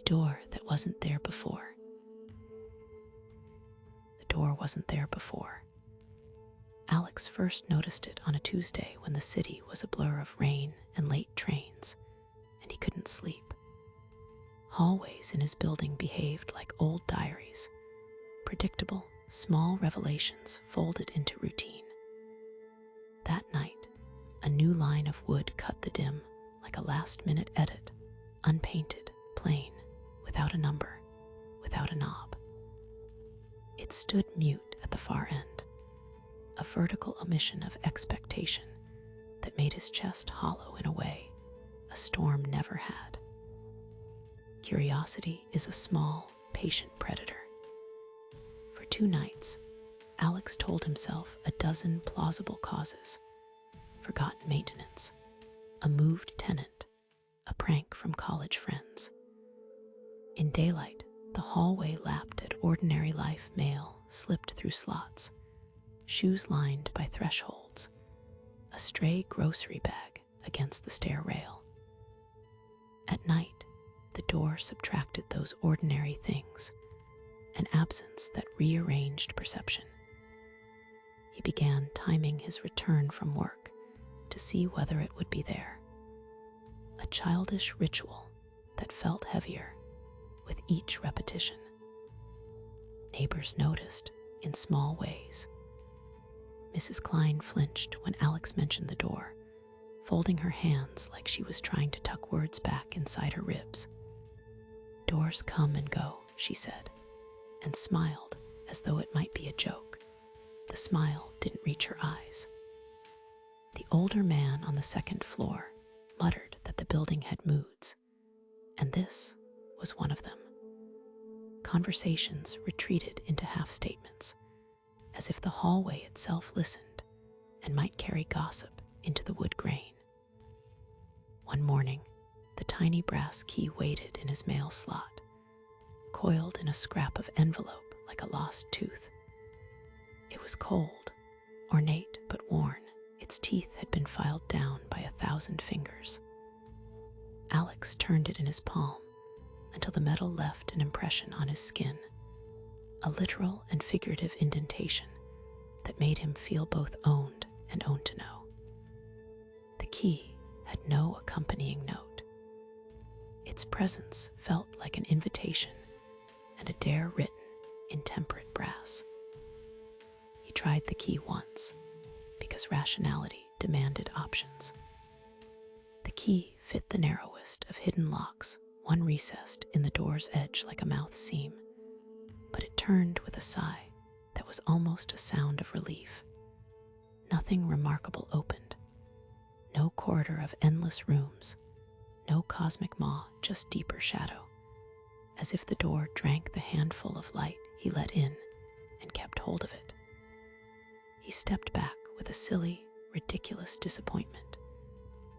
door that wasn't there before. The door wasn't there before. Alex first noticed it on a Tuesday when the city was a blur of rain and late trains, and he couldn't sleep. Hallways in his building behaved like old diaries, predictable, small revelations folded into routine. That night, a new line of wood cut the dim like a last-minute edit, unpainted, plain, without a number, without a knob. It stood mute at the far end, a vertical omission of expectation that made his chest hollow in a way a storm never had. Curiosity is a small, patient predator. For 2 nights, Alex told himself a dozen plausible causes: forgotten maintenance, a moved tenant, a prank from college friends. In daylight, the hallway lapped at ordinary life: mail slipped through slots, shoes lined by thresholds, a stray grocery bag against the stair rail. At night, the door subtracted those ordinary things, an absence that rearranged perception. He began timing his return from work to see whether it would be there, a childish ritual that felt heavier with each repetition. Neighbors noticed in small ways. Mrs. Klein flinched when Alex mentioned the door, folding her hands like she was trying to tuck words back inside her ribs. "Doors come and go," she said, and smiled as though it might be a joke. The smile didn't reach her eyes. The older man on the second floor muttered that the building had moods, and this was one of them. Conversations retreated into half-statements, as if the hallway itself listened and might carry gossip into the wood grain. One morning, the tiny brass key waited in his mail slot, coiled in a scrap of envelope like a lost tooth. It was cold, ornate but worn. Its teeth had been filed down by 1,000 fingers. Alex turned it in his palm until the metal left an impression on his skin, a literal and figurative indentation that made him feel both owned and owned to know. The key had no accompanying note. Its presence felt like an invitation and a dare written in temperate brass. He tried the key once, because rationality demanded options. The key fit the narrowest of hidden locks, one recessed in the door's edge like a mouth seam, but it turned with a sigh that was almost a sound of relief. Nothing remarkable opened. No corridor of endless rooms, no cosmic maw, just deeper shadow, as if the door drank the handful of light he let in and kept hold of it. He stepped back with a silly, ridiculous disappointment,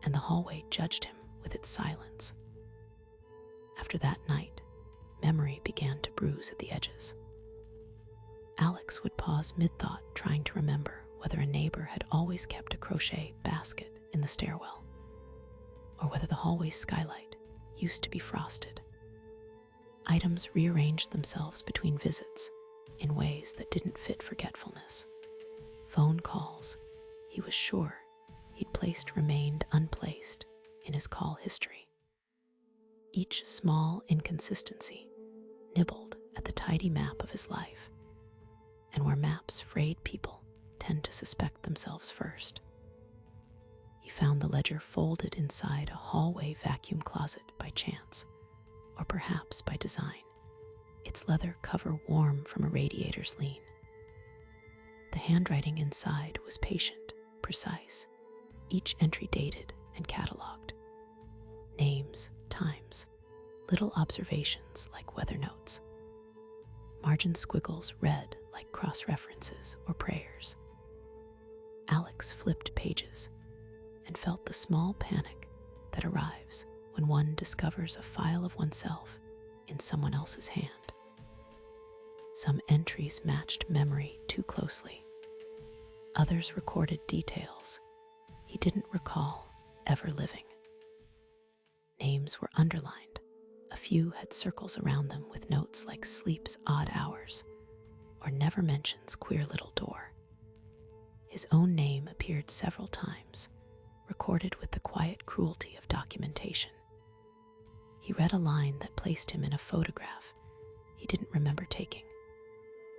and the hallway judged him with its silence. After that night, memory began to bruise at the edges. Alex would pause mid-thought, trying to remember whether a neighbor had always kept a crochet basket in the stairwell, or whether the hallway's skylight used to be frosted. Items rearranged themselves between visits in ways that didn't fit forgetfulness. Phone calls he was sure he'd placed remained unplaced in his call history. Each small inconsistency nibbled at the tidy map of his life, and where maps frayed, people tend to suspect themselves first. He found the ledger folded inside a hallway vacuum closet by chance, or perhaps by design, its leather cover warm from a radiator's lean. The handwriting inside was patient, precise, each entry dated and cataloged. Names, times, little observations like weather notes. Margin squiggles read like cross-references or prayers. Alex flipped pages and felt the small panic that arrives when one discovers a file of oneself in someone else's hand. Some entries matched memory too closely. Others recorded details he didn't recall ever living. Names were underlined, a few had circles around them with notes like "sleeps odd hours" or "never mentions queer little door." His own name appeared several times, recorded with the quiet cruelty of documentation. He read a line that placed him in a photograph he didn't remember taking,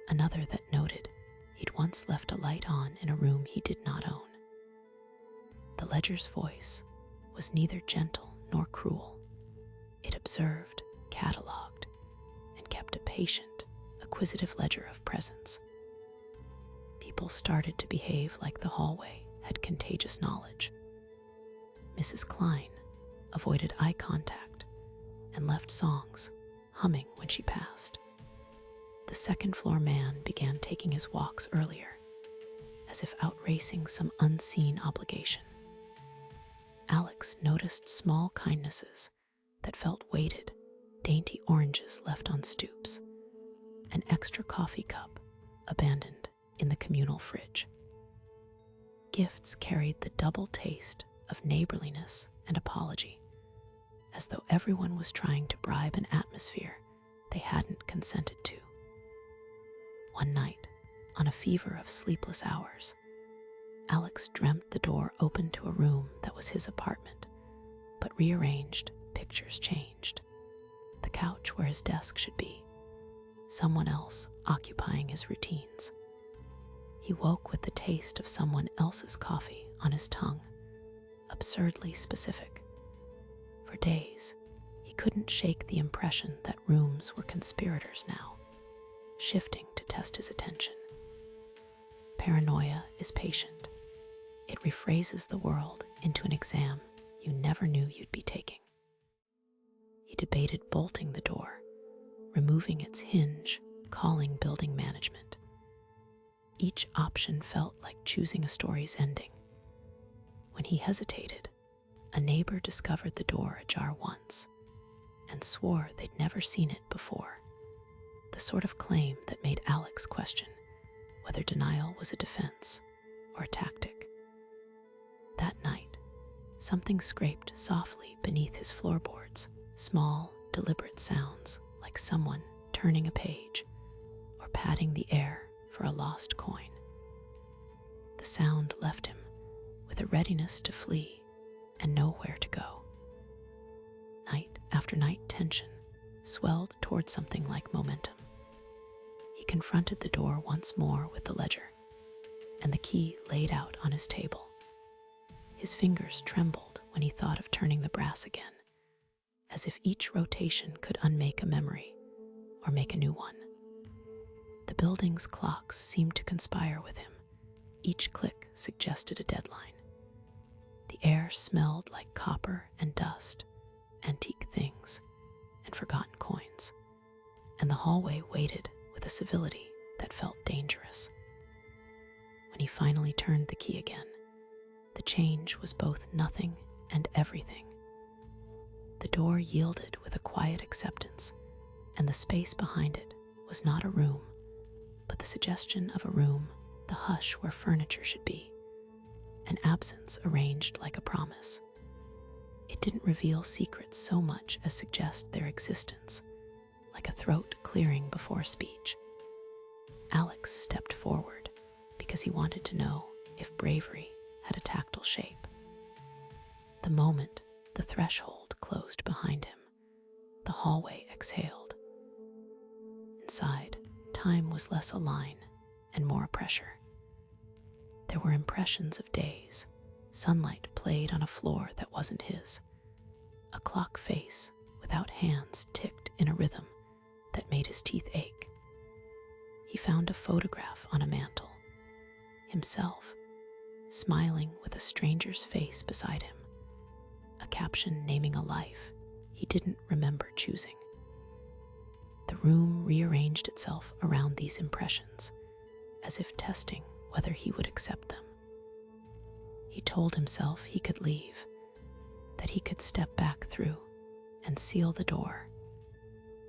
another that noted he'd once left a light on in a room he did not own. The ledger's voice was neither gentle nor cruel. It observed, catalogued, and kept a patient, acquisitive ledger of presence. People started to behave like the hallway had contagious knowledge. Mrs. Klein avoided eye contact and left songs humming when she passed. The second-floor man began taking his walks earlier, as if outracing some unseen obligation. Alex noticed small kindnesses that felt weighted, dainty oranges left on stoops, an extra coffee cup abandoned in the communal fridge. Gifts carried the double taste of neighborliness and apology, as though everyone was trying to bribe an atmosphere they hadn't consented to. One night, on a fever of sleepless hours, Alex dreamt the door opened to a room that was his apartment, but rearranged, pictures changed. The couch where his desk should be, someone else occupying his routines. He woke with the taste of someone else's coffee on his tongue, absurdly specific. For days, he couldn't shake the impression that rooms were conspirators now, shifting to test his attention. Paranoia is patient. It rephrases the world into an exam you never knew you'd be taking. He debated bolting the door, removing its hinge, calling building management. Each option felt like choosing a story's ending. When he hesitated, a neighbor discovered the door ajar once and swore they'd never seen it before, the sort of claim that made Alex question whether denial was a defense or a tactic. That night, something scraped softly beneath his floorboards, small, deliberate sounds like someone turning a page or patting the air for a lost coin. The sound left him with a readiness to flee and nowhere to go. Night after night, tension swelled toward something like momentum. He confronted the door once more with the ledger and the key laid out on his table. His fingers trembled when he thought of turning the brass again, as if each rotation could unmake a memory or make a new one. The building's clocks seemed to conspire with him. Each click suggested a deadline. The air smelled like copper and dust, antique things, and forgotten coins, and the hallway waited with a civility that felt dangerous. When he finally turned the key again, the change was both nothing and everything. The door yielded with a quiet acceptance, and the space behind it was not a room, but the suggestion of a room, the hush where furniture should be, an absence arranged like a promise. It didn't reveal secrets so much as suggest their existence, like a throat clearing before speech. Alex stepped forward because he wanted to know if bravery had a tactile shape. The moment the threshold closed behind him, the hallway exhaled. Inside, time was less a line and more a pressure. There were impressions of days. Sunlight played on a floor that wasn't his. A clock face without hands ticked in a rhythm that made his teeth ache. He found a photograph on a mantel. Himself, smiling with a stranger's face beside him. A caption naming a life he didn't remember choosing. The room rearranged itself around these impressions, as if testing whether he would accept them. He told himself he could leave, that he could step back through and seal the door,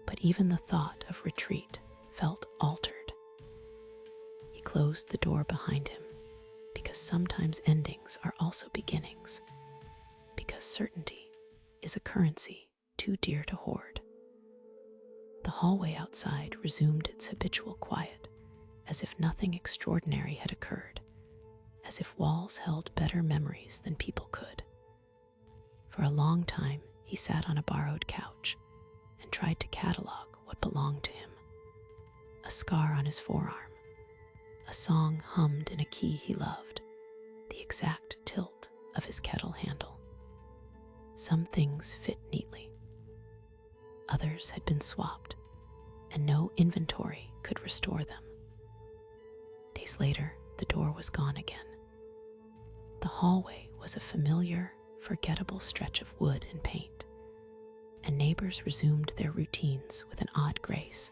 but even the thought of retreat felt altered. He closed the door behind him because sometimes endings are also beginnings, because certainty is a currency too dear to hoard. The hallway outside resumed its habitual quiet, as if nothing extraordinary had occurred, as if walls held better memories than people could. For a long time, he sat on a borrowed couch and tried to catalog what belonged to him. A scar on his forearm, a song hummed in a key he loved, the exact tilt of his kettle handle. Some things fit neatly. Others had been swapped, and no inventory could restore them. Days later, the door was gone again. The hallway was a familiar, forgettable stretch of wood and paint, and neighbors resumed their routines with an odd grace,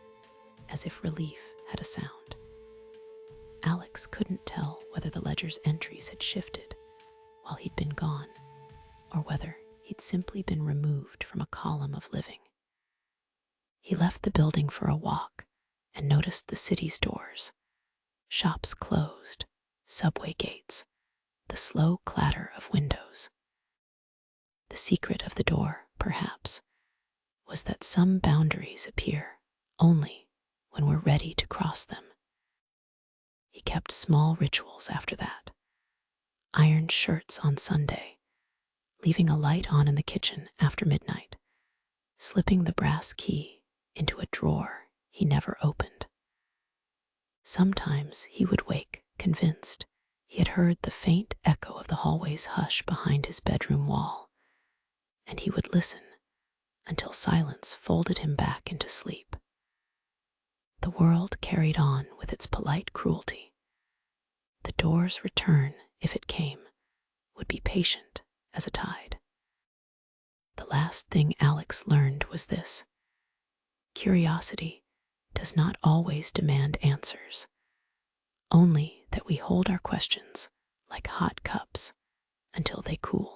as if relief had a sound. Alex couldn't tell whether the ledger's entries had shifted while he'd been gone, or whether he'd simply been removed from a column of living. He left the building for a walk and noticed the city's doors, shops closed, subway gates, the slow clatter of windows. The secret of the door, perhaps, was that some boundaries appear only when we're ready to cross them. He kept small rituals after that. Ironed shirts on Sunday, leaving a light on in the kitchen after midnight, slipping the brass key into a drawer he never opened. Sometimes he would wake, convinced he had heard the faint echo of the hallway's hush behind his bedroom wall, and he would listen until silence folded him back into sleep. The world carried on with its polite cruelty. The door's return, if it came, would be patient as a tide. The last thing Alex learned was this: curiosity does not always demand answers, only that we hold our questions like hot cups until they cool.